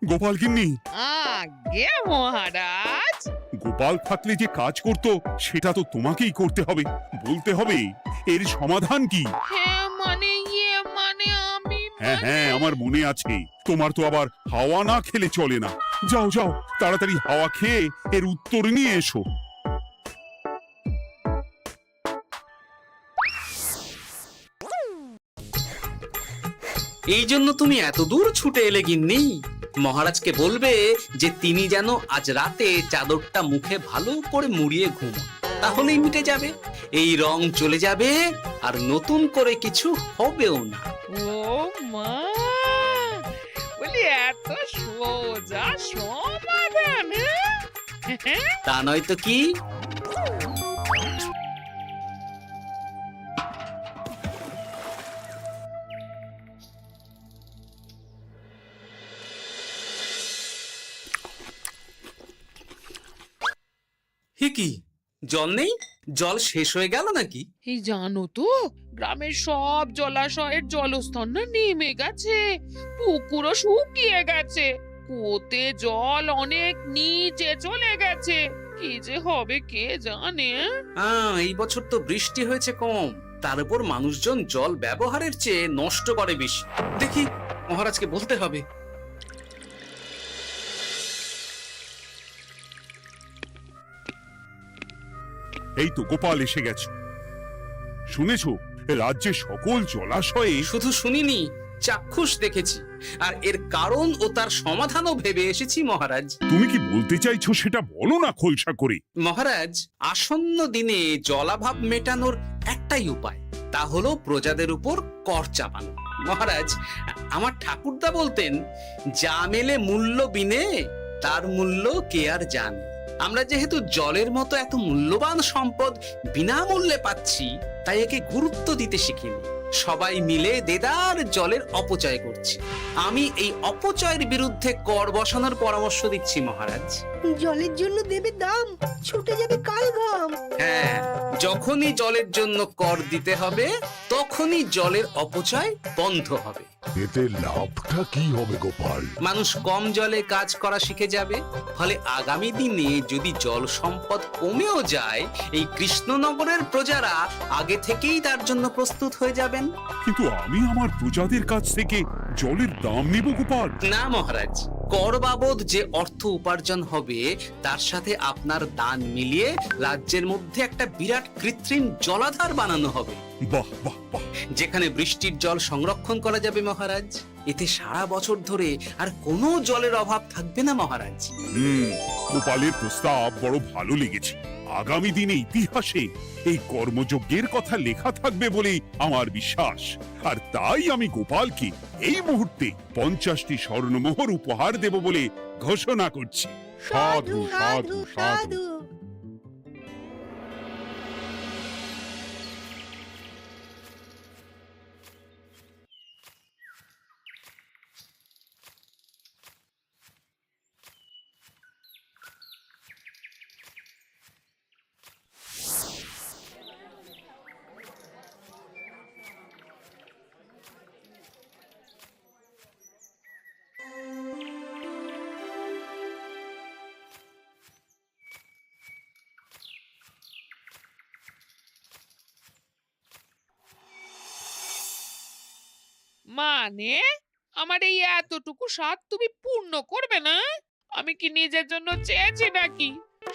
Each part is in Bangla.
গোপাল গিন্নি, আগে মহারাজ। গোপাল থাকলে যে কাজ করতো সেটা তো তোমাকেই করতে হবে, বলতে হবে এর সমাধান কি। হ্যাঁ মানে মানে আমি হ্যাঁ হ্যাঁ, আমার মনে আছে। তোমার তো আবার হাওয়া না খেলে চলে না। যাও যাও, তাড়াতাড়ি হাওয়া খেয়ে এর উত্তর নিয়ে এসো। এই জন্য তুমি এত দূর ছুটে এলে গিন্নি? মহারাজকে বলবে যে তিনি যেন আজ রাতে চাদরটা মুখে ভালো করে মুড়িয়ে ঘুমোন, তাহলেই মিটে যাবে। এই রং চলে যাবে আর নতুন করে কিছু হবেও না। ও মা, বলি এত সোজা সমাধান? হ্যাঁ? তা নয় তো কি? হে কি, জল নেই? জল শেষ হয়ে গেল নাকি? এই জানো তো, গ্রামের সব জলাশয়ের জলস্তর না নেমে গেছে, পুকুরও শুকিয়ে গেছে, কুয়োতে জল অনেক নিচে চলে গেছে। কি যে হবে কে জানে? এই বছর তো বৃষ্টি হয়েছে কম, তার উপর মানুষজন জল ব্যবহারের চেয়ে নষ্ট করে বেশি। দেখি, মহারাজকে বলতে হবে। এই তো গোপাল এসে গেছে। শুনেছো, রাজ্যের সকল জলাশয়ে শুধু শুনিনি, চাক্ষুষ দেখেছি, আর এর কারণ ও তার সমাধানও ভেবে এসেছি মহারাজ। তুমি কি বলতে চাইছো সেটা বলো না খোলসা করে। মহারাজ, আসন্ন দিনে জলাভাব মেটানোর একটাই উপায়, তা হলো প্রজাদের উপর কর চাপানো। মহারাজ, আমার ঠাকুরদা বলতেন, যা মেলে মূল্য বিনে তার মূল্য কে আর জানে। আমরা যেহেতু জলের মতো এত মূল্যবান সম্পদ বিনামূল্যে পাচ্ছি, তাই একে গুরুত্ব দিতে শিখিনি। সবাই মিলে দেদার জলের অপচয় করছে। আমি এই অপচয়ের বিরুদ্ধে কর বসানোর পরামর্শ দিচ্ছি মহারাজ। জলের জন্য দেবে দাম, ছুটে যাবে কাল ঘাম। হ্যাঁ, যখনই জলের জন্য কর দিতে হবে, তখনই জলের অপচয় বন্ধ হবে। এতে লাভটা কি হবে গোপাল? মানুষ কম জলে কাজ করা শিখে যাবে, ফলে আগামী দিনে যদি জল সম্পদ কমেও যায়, এই কৃষ্ণনগরের প্রজারা আগে থেকেই তার জন্য প্রস্তুত হয়ে যাবেন। কিন্তু আমি আমার প্রজাদের কাছ থেকে জলের দাম নেব গোপাল? না মহারাজ, কর বাবদ যে অর্থ উপার্জন হবে তার সাথে আপনার দান মিলিয়ে রাজ্যের মধ্যে একটা বিরাট কৃত্রিম জলাধার বানানো হবে, বাহ বাহ বাহ, যেখানে বৃষ্টির জল সংরক্ষণ করা যাবে মহারাজ। এতে সারা বছর ধরে আর কোনো জলের অভাব থাকবে না মহারাজ। গোপালের প্রস্তাব বড় ভালো লেগেছে। আগামী দিনে ইতিহাসে এই কর্মযজ্ঞের কথা লেখা থাকবে বলেই আমার বিশ্বাস। আর তাই আমি গোপালকে এই মুহূর্তে 50টি স্বর্ণমোহর উপহার দেব বলে ঘোষণা করছি। সাধু সাধু সাধু। মানে আমার এই এতটুকু স্বাদ তুমি পূর্ণ করবে না? আমি কি নিজের জন্য চেয়েছি নাকি?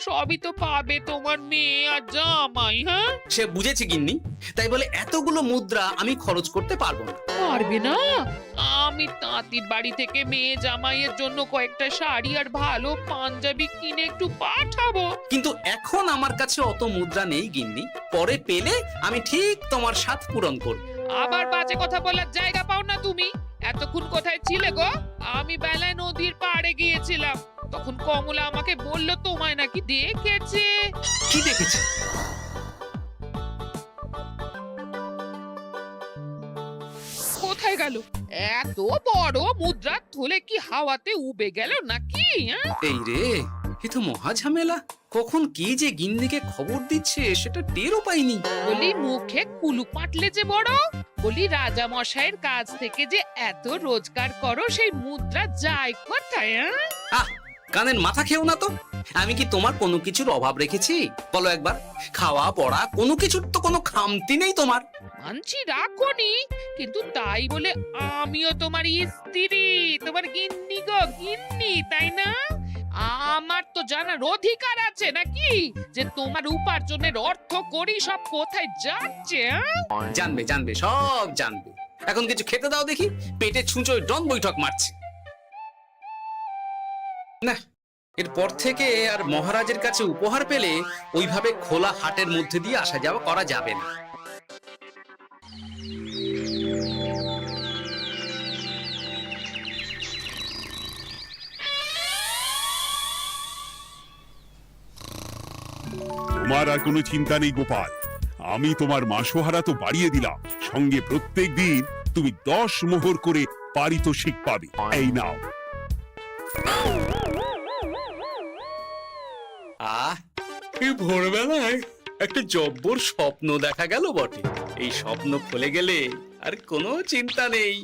সবই তো পাবে তোমার মেয়ে আর জামাই। হ্যাঁ, সে বুঝেছি গিন্নি, তাই বলে এতগুলো মুদ্রা আমি খরচ করতে পারবো না। পারবে না? আমি তাঁতির বাড়ি থেকে মেয়ে জামাইয়ের জন্য কয়েকটা শাড়ি আর ভালো পাঞ্জাবি কিনে একটু পাঠাবো। কিন্তু এখন আমার কাছে অত মুদ্রা নেই গিন্নি, পরে পেলে আমি ঠিক তোমার সাথ পূরণ করব। আবার বাজে কথা বলার জায়গা পাও না তুমি। এতক্ষণ কোথায় ছিলে গো? আমি বেলায় নদীর পাড়ে গিয়েছিলাম, তখন কমলা আমাকে বলল তোমায় নাকি দেখেছে। কি দেখেছি? কোথায় গেল? এত বড় মুদ্রার থলে কি হাওয়াতে উবে গেল নাকি? হ্যাঁ? এই রে, এ তো মহা ঝামেলা। কখন কে যে গিন্নিকে খবর দিচ্ছে সেটা টেরও পাইনি। বলি মুখে কুলু পাটলে যে বড়, বলি রাজা মশাইয়ের কাছ থেকে যে এত রোজগার করো, সেই মুদ্রা যায় কোথায়? আহ, কানের মাথা খেও না তো। আমি কি তোমার কোনো কিছুর অভাব রেখেছি? বলো একবার। খাওয়া পড়া কোনো কিছুর তো কোনো খামতি নেই তোমার। মানছি রাখোনি, কিন্তু তাই বলে আমিও তোমার স্ত্রী, তোমার গিন্নি গো গিন্নি, তাই না? আমার তো জানার অধিকার আছে নাকি যে তোমার উপার্জনের অর্থ করি সব কোথায় যাচ্ছে? জানবে জানবে, সব জানবে। এখন কিছু খেতে দাও দেখি, পেটে ছুঁচোয় ডন বৈঠক মারছে। না, এরপর থেকে আর মহারাজের কাছে উপহার পেলে ওইভাবে খোলা হাটের মধ্যে দিয়ে আসা যাওয়া করা যাবে না। তোমার আর কোনো চিন্তা নেই গোপাল, আমি তোমার মাসোহারা তো বাড়িয়ে দিলাম, সঙ্গে প্রত্যেক দিন তুমি 10 মোহর করে পারিতোষিক পাবে। এই নাও। আহ, এই ভোরবেলায় একটা জব্বর স্বপ্ন দেখা গেল বটে। এই স্বপ্ন ফলে গেলে আর কোনো চিন্তা নেই।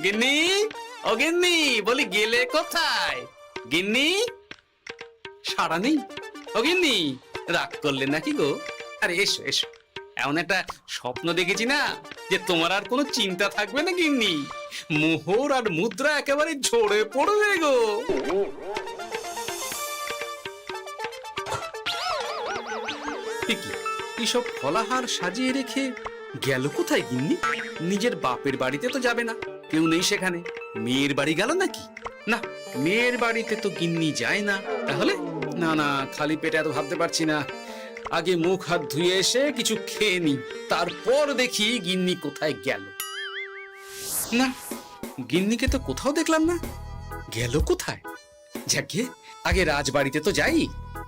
গিন্নি, ও গিন্নি, বলি গেলে কোথায়? গিন্নি, সাড়া নেই। ও গিন্নি, রাগ করলে নাকি গো? আরে এসো এসো, এমন একটা স্বপ্ন দেখেছি না যে তোমার আর কোনো চিন্তা থাকবে না গিন্নি। মোহর আর মুদ্রা একেবারে ঝরে পড়বে গো। এইসব ফলাহার সাজিয়ে রেখে গেল কোথায় গিন্নি? নিজের বাপের বাড়িতে তো যাবে না, কেউ নেই সেখানে। মেয়ের বাড়ি গেল নাকি? না, মেয়ের বাড়িতে তো গিন্নি যায় না। তাহলে না না, খালি পেটে এত ভাবতে পারছি না। আগে মুখ হাত ধুয়ে এসে কিছু খেয়ে নি, তারপর দেখি গিন্নি কোথায় গেল। না, গিন্নিকে তো কোথাও দেখলাম না। গেল কোথায়? যাকে আগে রাজবাড়িতে তো যাই,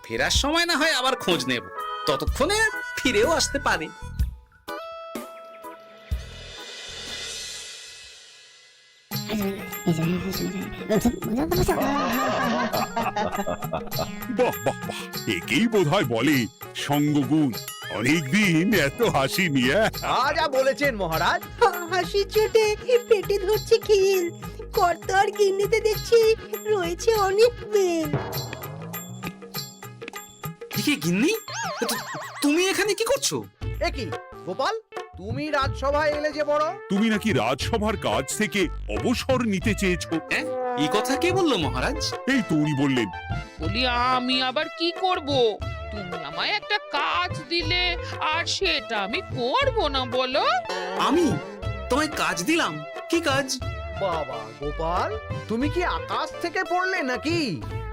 ফেরার সময় না হয় আবার খোঁজ নেব, ততক্ষণে ফিরেও আসতে পারে। বাহ বাহ বাহ, একেই বোধহয় বলে সঙ্গগুণ। অনেকদিন এত হাসি নিয়ে। যা বলেছেন মহারাজ। হাসির চোটে পেটে ধরছে খিল। কর্তা আর গিন্নিতে দেখছি রয়েছে অনেক মেল। দেখি গিন্নি, তুমি এখানে কি করছো? একই গোপাল, তুমি রাজসভায় এলে যে বড়। তুমি নাকি রাজসভার কাজ থেকে অবসর নিতে চেয়েছো? হ্যাঁ, এই কথা কে বললো মহারাজ? এই তো উনি বললেন। বলি আমি আবার কি করব? তুমি আমায় একটা কাজ দিলে আর সেটা আমি করব না বলো? আমি তোমায় কাজ দিলাম? কি কাজ? বাবা গোপাল, তুমি কি আকাশ থেকে পড়লে নাকি?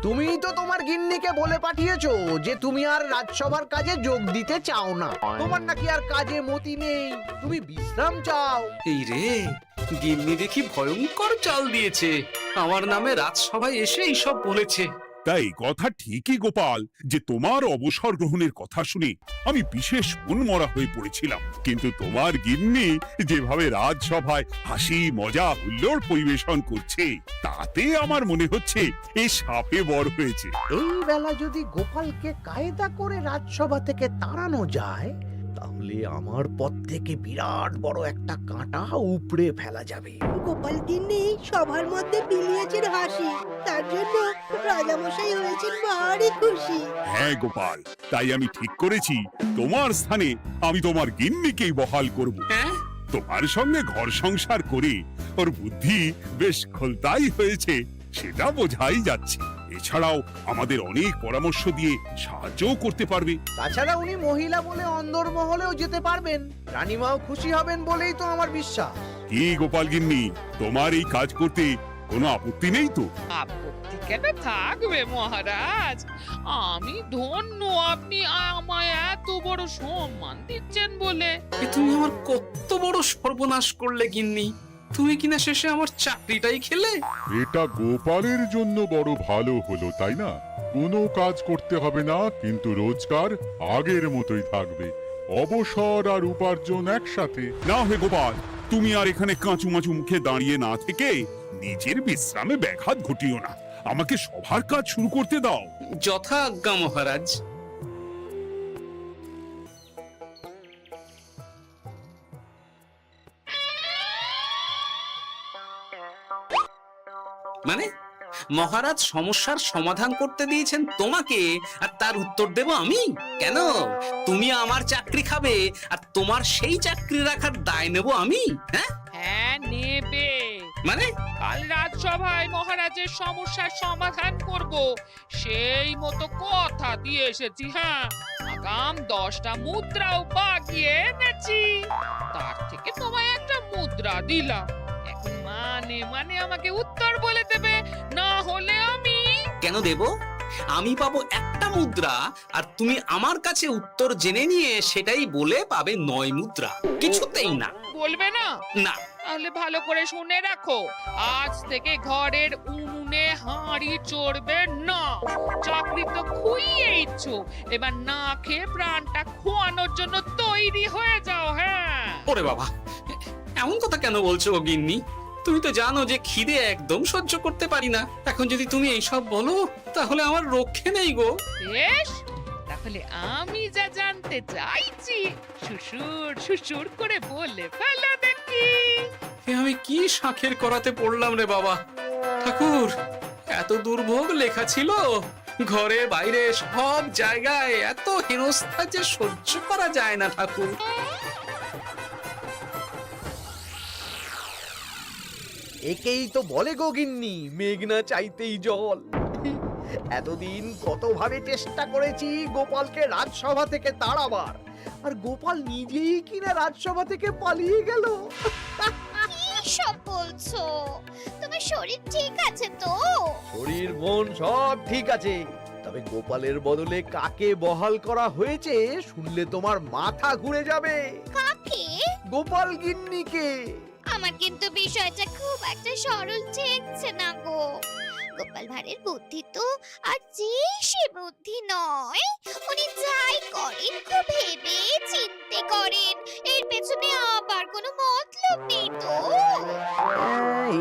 তুমি তো তোমার গিন্নিকে বলে পাঠিয়েছো যে তুমি আর রাজসভার কাজে যোগ দিতে চাও না। তোমার নাকি আর কাজে মতি নেই, তুমি বিশ্রাম চাও। এই রে, গিন্নি দেখি ভয়ঙ্কর চাল দিয়েছে। আমার নামে রাজসভায় এসে এইসব বলেছে। তাই কথা ঠিকই গোপাল, যে তোমার অবসর গ্রহণের কথা শুনে আমি বিশেষ মনমরা হয়ে পড়েছিলাম, কিন্তু তোমার গিন্নি যেভাবে রাজসভায় হাসি মজা হুল্লোড় পরিবেশন করছে, তাতে আমার মনে হচ্ছে এ সাপে বর হয়েছে। এই বেলা যদি গোপালকে কায়দা করে রাজসভা থেকে তাড়ানো যায়, তাহলে আমার পথ থেকে বিরাট বড় একটা কাঁটা উপড়ে ফেলা যাবে। গোপাল গিন্নি সবার মধ্যে বিলিয়েছেন হাসি, তার জন্য রাজামশাই হয়েছেন ভারী খুশি। হ্যাঁ গোপাল, তাই আমি ঠিক করেছি তোমার স্থানে আমি তোমার গিন্নিকেই বহাল করব। হ্যাঁ, তোমার সঙ্গে ঘর সংসার করে ওর বুদ্ধি বেশ খোলতাই হয়েছে, সেটা বোঝাই যাচ্ছে। এছাড়াও আমাদের অনেক পরামর্শ দিয়ে সাহায্যও করতে পারবে। তাছাড়া উনি মহিলা বলে অন্দরমহলেও যেতে পারবেন, রানীমাও খুশি হবেন বলেই তো আমার বিশ্বাস। কি গোপাল গিন্নি, তোমার এই কাজ করতে কোনো আপত্তি নেই তো? আপত্তি কেন থাকবে মহারাজ? আমি ধন্য আপনি আমায় এত বড় সম্মান দিচ্ছেন বলে। এ তুমি আমার কত বড় সর্বনাশ করলে গিন্নি। তুমি কিনা শেষে আমার চাকরিটাই খেলে। এটা গোপালের জন্য বড় ভালো হলো, তাই না? কোনো কাজ করতে হবে না, কিন্তু রোজগার আগের মতোই থাকবে। অবসর আর উপার্জন একসাথে। না হে গোপাল, তুমি আর এখানে কাঁচু মাচু মুখে দাঁড়িয়ে না থেকে নিজের বিশ্রামে ব্যাঘাত ঘটিও না। আমাকে সবার কাজ শুরু করতে দাও। যথা আজ্ঞা মহারাজ। মানে মহারাজ সমস্যার সমাধান করতে দিয়েছেন তোমাকে, আর তার উত্তর দেব আমি? কেন, তুমি আমার চাকরি খাবে আর তোমার সেই চাকরি রাখার দায় নেব আমি? হ্যাঁ হ্যাঁ নেবে। মানে কাল রাজসভায় মহারাজের সমস্যার সমাধান করব, সেই মতো কথা দিয়ে এসেছি। হ্যাঁ, আগাম 10টা মুদ্রাও বাগিয়ে এনেছি, তার থেকে তোমায় একটা মুদ্রা দিলাম। এখন মানে মানে আমাকে উত্তর বলে দেবে, না হলে আমি কেন দেব? আমি পাবো একটা মুদ্রা, আর তুমি আমার কাছে উত্তর জেনে নিয়ে সেটাই বলে পাবে 9 মুদ্রা। কিছুতেই না। বলবে না? না। তাহলে ভালো করে শুনে রাখো, আজ থেকে ঘরের উনুনে হাঁড়ি চড়বে না। চাকরি তো খুইয়েইছো, এবার না খেয়ে প্রাণটা খোয়ানোর জন্য তৈরি হয়ে যাও। হ্যাঁ। ওরে বাবা, এমন কথা কেন বলছো গো গিন্নি? তুমি তো জানো যে খিদে একদম সহ্য করতে পারি না। এখন যদি তুমি এইসব বলো তাহলে আমার রক্ষে নেই গো। বেশ, তাহলে আমি যা জানতে চাইছি শ্বশুর শ্বশুর করে বলে ফেলো দেখি। এ আমি কি শাঁখের করাতে পড়লাম রে বাবা। ঠাকুর, এত দুর্ভোগ লেখা ছিল, ঘরে বাইরে সব জায়গায় এত হেনস্থা যে সহ্য করা যায় না ঠাকুর। একেই তো বলে গো গিন্নি, মেঘ না চাইতেই জল। এতদিন কতভাবে চেষ্টা করেছি গোপালকে রাজসভা থেকে তাড়াবার, আর গোপাল নিজেই কিনা রাজসভা থেকে পালিয়ে গেল। কি সব বলছো? তোমার শরীর ঠিক আছে তো? শরীর মন সব ঠিক আছে, তবে গোপালের বদলে কাকে বহাল করা হয়েছে শুনলে তোমার মাথা ঘুরে যাবে। কাকে? গোপাল গিন্নিকে। আমার কিন্তু বিষয়টা খুব একটা সরল ঠেকছে না গো। গোপাল ভাঁড়ের বুদ্ধি তো আর যে সে বুদ্ধি নয়। উনি যাই করেন খুব ভেবে চিন্তে করেন, এর পেছনে আবার কোনো মতলব নেই তো।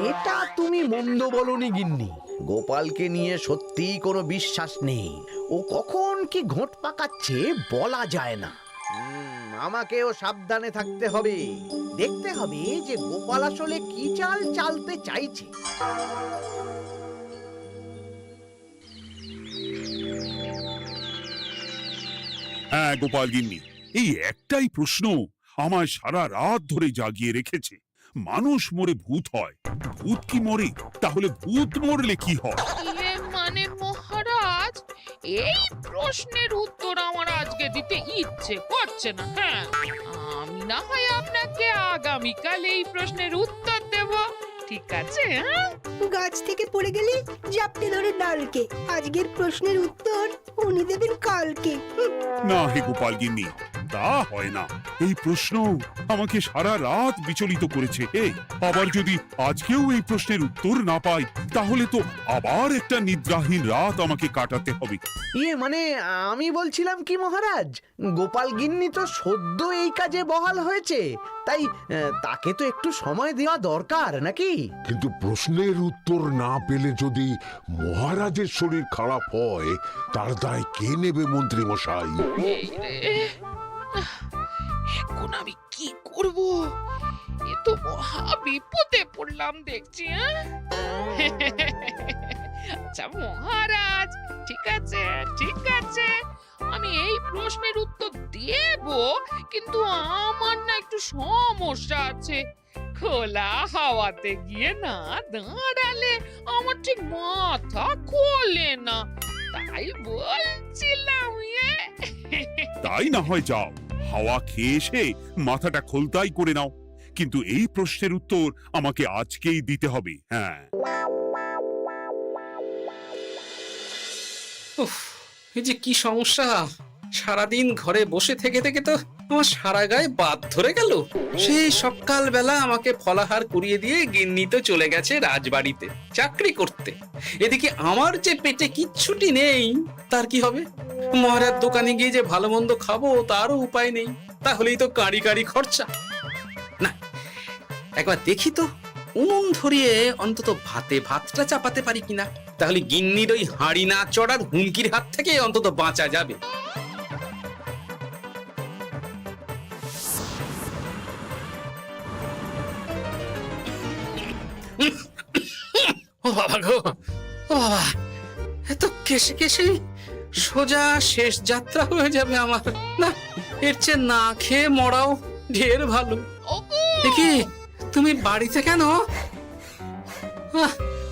এটা তুমি মন্দ বলনি গিন্নি। গোপালকে নিয়ে সত্যিই কোনো বিশ্বাস নেই। ও কখন কি ঘোট পাকাচ্ছে বলা যায় না। আমাকেও সাবধানে থাকতে হবে। দেখতে হবে যে গোপাল আসলে কি চাল চালতে চাইছে। হ্যাঁ গোপাল গিন্নি, এই একটাই প্রশ্ন আমায় সারা রাত ধরে জাগিয়ে রেখেছে। মানুষ মরে ভূত হয়, ভূত কি মরে? তাহলে ভূত মরলে কি হয়? মানে মহারাজ, এই প্রশ্নের উত্তর আমার আজকে দিতে ইচ্ছে করছে না। হ্যাঁ, আমি না হয় আপনাকে আগামীকাল এই প্রশ্নের উত্তর দেব, ঠিক আছে? হ্যাঁ, গাছ থেকে পড়ে গেলে জাপটে ধরে ডালকে। আজকের প্রশ্নের উত্তর উনি দেবেন কালকে। না হে গোপাল গিন্নি, তা হয় না। এই প্রশ্ন আমাকে সারা রাত বিচলিত করেছে। আবার যদি আজকেও এই প্রশ্নের উত্তর না পাই, তাহলে তো আবার একটা নিদ্রাহীন রাত আমাকে কাটাতে হবে। মানে আমি বলছিলাম কি মহারাজ, গোপাল গিন্নি তো সদ্য এই কাজে বহাল হয়েছে, তাই তাকে তো একটু সময় দেওয়া দরকার নাকি? কিন্তু প্রশ্নের উত্তর না পেলে যদি মহারাজের শরীর খারাপ হয়, তার দায় কে নেবে মন্ত্রী মশাই? এই রে, এখন আমি কি করব? এ তো মহা বিপদে পড়লাম দেখছি। আচ্ছা মহারাজ, ঠিক আছে ঠিক আছে, আমি এই প্রশ্নের উত্তর দেব, কিন্তু আমার না একটু সমস্যা আছে। খোলা হাওয়াতে গিয়ে না দাঁড়ালে আমার ঠিক মাথা খোলে না, তাই বলছিলাম। তাই না হয় যাও, হাওয়া খেয়ে এসে মাথাটা খোলতাই করে নাও, কিন্তু এই প্রশ্নের উত্তর আমাকে আজকেই দিতে হবে। হ্যাঁ, উফ, এই যে কি সমস্যা! সারাদিন ঘরে বসে থেকে থেকে তো আমার সারা গায়ে বাদ ধরে গেল। সেই সকাল বেলা আমাকে ফলাহার করিয়ে দিয়ে গিন্নি তো চলে গেছে রাজবাড়িতে চাকরি করতে। এদিকে আমার যে পেটে কিচ্ছুটি নেই, তার কি হবে? মহারাজ দোকানে গিয়ে যে ভালো মন্দ খাবো তারও উপায় নেই, তাহলেই তো কাঁড়ি কাঁড়ি খরচা। না, একবার দেখি তো উনুন ধরিয়ে অন্তত ভাতে ভাতটা চাপাতে পারি কিনা। তাহলে গিন্নির ওই হাঁড়ি না চড়ার হুমকির হাত থেকে অন্তত বাঁচা যাবে। ও বাবা গো, ও বাবা, এত কেসে কেসে সোজা শেষ যাত্রা হয়ে যাবে আমার। না, এর চেয়ে না খেয়ে মরাও ঢের ভালো। ওগো দেখি তুমি বাড়িতে কেন?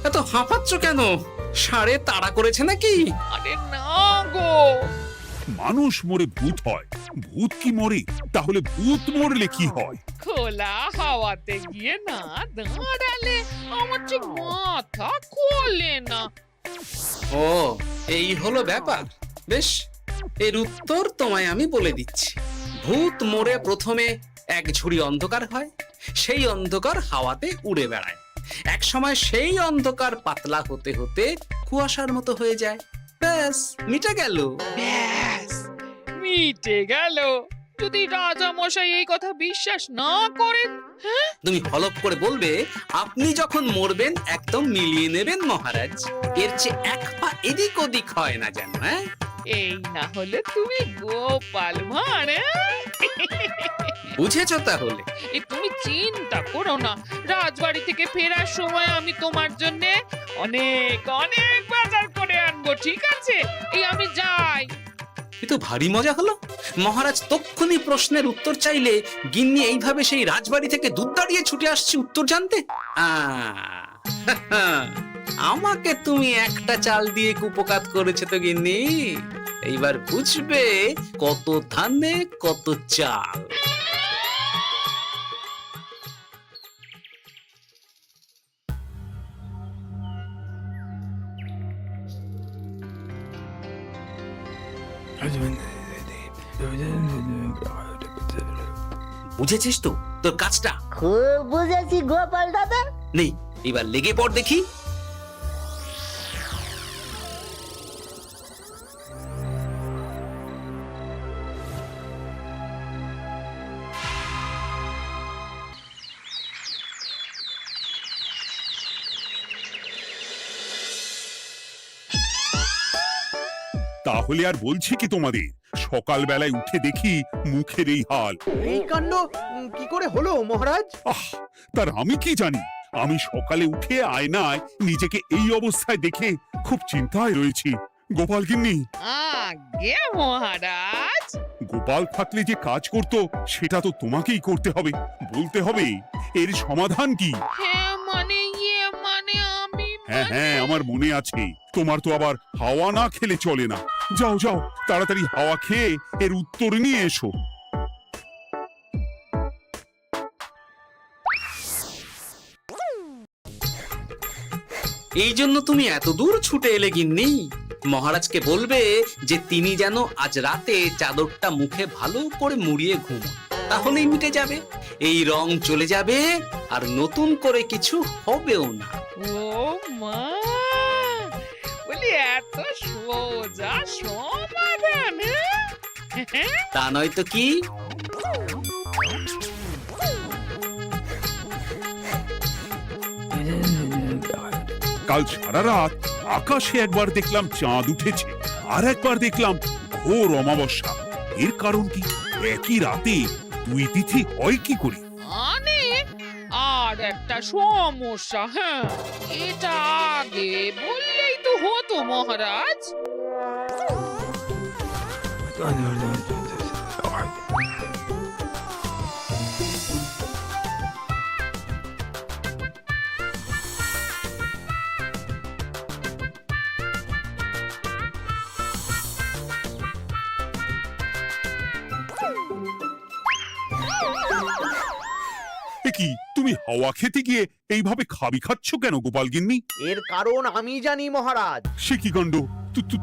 এত হাঁপাচ্ছ কেন? সাড়ে তাড়া করেছে নাকি? আরে না গো, মানুষ মরে ভূত হয়, ভূত কি মরে? তাহলে ভূত মরলে কি হয়? খোলা হাওয়াতে গিয়ে না দাঁড়ালে আমার যে মাথা খোলে না। ও, এই হলো ব্যাপার। বেশ, এর উত্তর তোমায় আমি বলে দিচ্ছি। ভূত মরে প্রথমে এক ঝুড়ি অন্ধকার হয়, সেই অন্ধকার হাওয়াতে উড়ে বেড়ায়। এক সময় সেই অন্ধকার পাতলা হতে হতে কুয়াশার মতো হয়ে যায়। ব্যাস, মিটে গেল। ব্যাস, মিটে গেল। যদি রাজা মশাই এই কথা বিশ্বাস না করেন, তুমি হলপ করে বলবে, আপনি যখন মরবেন একদম মিলিয়ে নেবেন মহারাজ। এর চেয়ে এক পা এদিক ওদিক হয় না যেন। হ্যাঁ, এই না হলে তুমি গোপাল ভাঁড়। বুঝেছো তাহলে? এই তুমি চিন্তা করো না, রাজবাড়ি থেকে ফেরার সময় আমি তোমার জন্য অনেক অনেক বাজার করে আনবো, ঠিক আছে? এই আমি যাই। এ তো ভারী মজা হলো। মহারাজ তক্ষুনি প্রশ্নের উত্তর চাইলে গিন্নি এইভাবে সেই রাজবাড়ি থেকে দুধ দাঁড়িয়ে ছুটে আসছে উত্তর জানতে। আমাকে তুমি একটা চাল দিয়ে কুপকাত করেছে তো গিন্নি। এইবার বুঝবে কত ধানে কত চাল। বুঝেছিস তো তোর কাজটা? খুব বুঝেছি গোপাল দাদা। নেই, এবার লেগে পড় দেখি। তাহলে আর বলছি কি তোমাদের, সকালবেলায় উঠে দেখি মুখের এই হাল। এই কাণ্ড কি করে হলো মহারাজ? আহ, তার আমি কি জানি। আমি সকালে উঠে আয়নায় নিজেকে এই অবস্থায় দেখে খুব চিন্তায় রয়েছি। গোপাল গিন্নি, আগে মহারাজ, গোপাল থাকলে যে কাজ করতো সেটা তো তোমাকেই করতে হবে, বলতে হবে এর সমাধান কি। হ্যাঁ মানে মানে আমি হ্যাঁ হ্যাঁ, আমার মনে আছে। তোমার তো আবার হাওয়া না খেলে চলে না। যাও যাও, তাড়াতাড়ি হাওয়া খেয়ে এর উত্তর নিয়ে এসো। এই জন্য তুমি এত দূর ছুটে এলে গিন্নি? মহারাজকে বলবে যে তিনি যেন আজ রাতে চাদরটা মুখে ভালো করে মুড়িয়ে ঘুমোন, তাহলেই মিটে যাবে। এই রং চলে যাবে আর নতুন করে কিছু হবেও না। ও মা, বলি এত সোজা সমাধান? হ্যাঁ? তা নয় তো কি? কাল সারা রাত আকাশে একবার দেখলাম চাঁদ উঠেছে, আর একবার দেখলাম ঘোর অমাবস্যা। এর কারণ কি? একই রাতে দুই তিথি হয় কি করে? মানে আর একটা সমস্যা। হ্যাঁ, এটা আগে বললেই তো হতো মহারাজ। এ কি, তুমি হাওয়া খেতে গিয়ে এইভাবে খাবি খাচ্ছ কেন গোপাল গিন্নি? এর কারণ আমি জানি মহারাজ। সে কি কাণ্ড!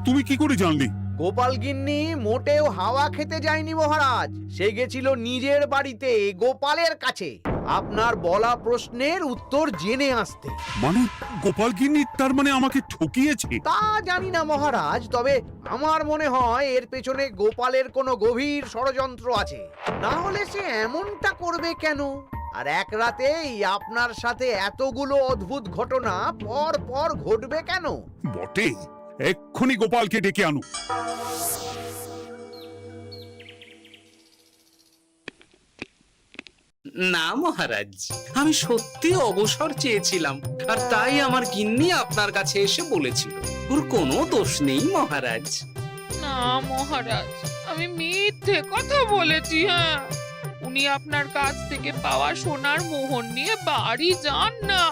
তুমি কি করে জানলে? গোপাল গিন্নি মোটেও হাওয়া খেতে যায়নি মহারাজ, সে গেছিল নিজের বাড়িতে গোপালের কাছে আপনার বলা প্রশ্নের উত্তর জেনে আসতে। মানে গোপাল গিন্নি তার মানে আমাকে ঠকিয়েছে? তা জানি না মহারাজ, তবে আমার মনে হয় এর পেছনে গোপালের কোনো গভীর ষড়যন্ত্র আছে। না হলে সে এমনটা করবে কেন? আর এক রাতেই আপনার সাথে এতগুলো অদ্ভুত ঘটনা পর পর ঘটবে কেন? বটে, এক্ষুনি গোপালকে ডেকে আনো। না মহারাজ, আমি সত্যি অবসর চেয়েছিলাম, আর তাই আমার গিন্নি আপনার কাছে এসে বলেছিল। ওর কোনো দোষ নেই মহারাজ। না মহারাজ, আমি মিথ্যে কথা বলেছি। হ্যাঁ, উনি আপনার কাছ থেকে পাওয়া সোনার মোহর নিয়ে বাড়ি যান না,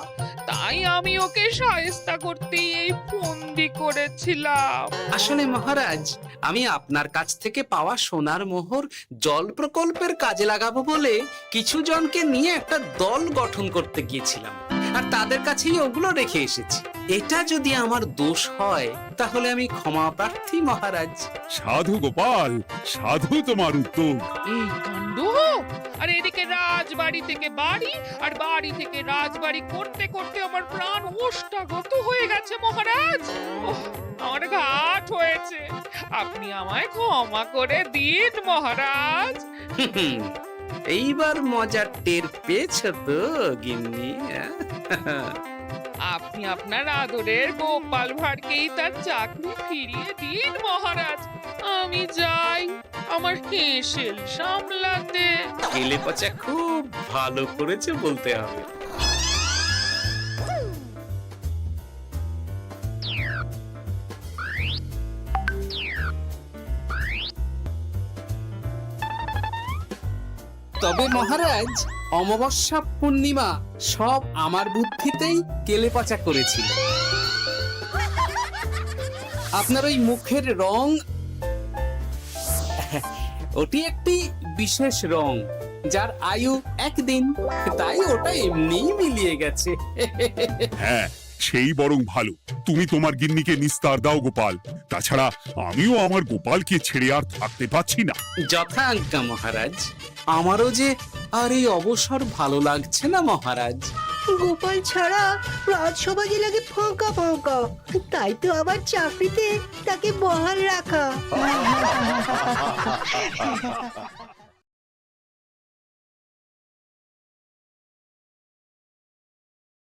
তাই আমি ওকে শায়েস্তা করতে এই ফন্দি করেছিলাম। আসলে মহারাজ, আমি আপনার কাছ থেকে পাওয়া সোনার মোহর জল প্রকল্পের কাজে লাগাবো বলে কিছু জনকে নিয়ে একটা দল গঠন করতে গিয়েছিলাম, আর তাদের কাছেই ওগুলো রেখে এসেছি। এটা যদি আমার দোষ হয় তাহলে আমি ক্ষমা প্রার্থী মহারাজ। সাধু গোপাল, সাধু তোমার উদ্যোগ। এই কাণ্ড! আর এদিকে রাজবাড়ি থেকে বাড়ি, আর বাড়ি থেকে রাজবাড়ি করতে করতে আমার প্রাণ ওষ্ঠাগত হয়ে গেছে মহারাজ। ওহ, আমার ঘাট হয়েছে, আপনি আমায় ক্ষমা করে দিন মহারাজ। হুম, এইবার মজার টের পেয়েছ তো গিন্নি? আপনি আপনার আদরের গোপাল ভাঁড়কেই তার চাকরি ফিরিয়ে দিন মহারাজ। আমি যাই আমার হেসেল সামলাতে। কেলে পচা খুব ভালো করেছে বলতে হবে। তবে মহারাজ, অমাবস্যা পূর্ণিমা সব আমার বুদ্ধিতেই কেলেপচা করেছিল। আপনার ওই মুখের রং, ওটি একটি বিশেষ রং যার আয়ু একদিন, তাই ওটা এমনিই মিলিয়ে গেছে। হ্যাঁ, সেই বরং ভালো। তুমি তোমার গিন্নিকে নিস্তার দাও গোপাল, তাছাড়া আমিও আমার গোপালকে ছেড়ে আর থাকতে পারছি না। যথা আজ্ঞা মহারাজ। আমারও যে আর এই অবসর ভালো লাগছে না মহারাজ। গোপাল ছাড়া রাজসভা যে লাগে ফাঁকা ফাঁকা, তাই তো আবার চাকরিতে তাকে বহাল রাখা।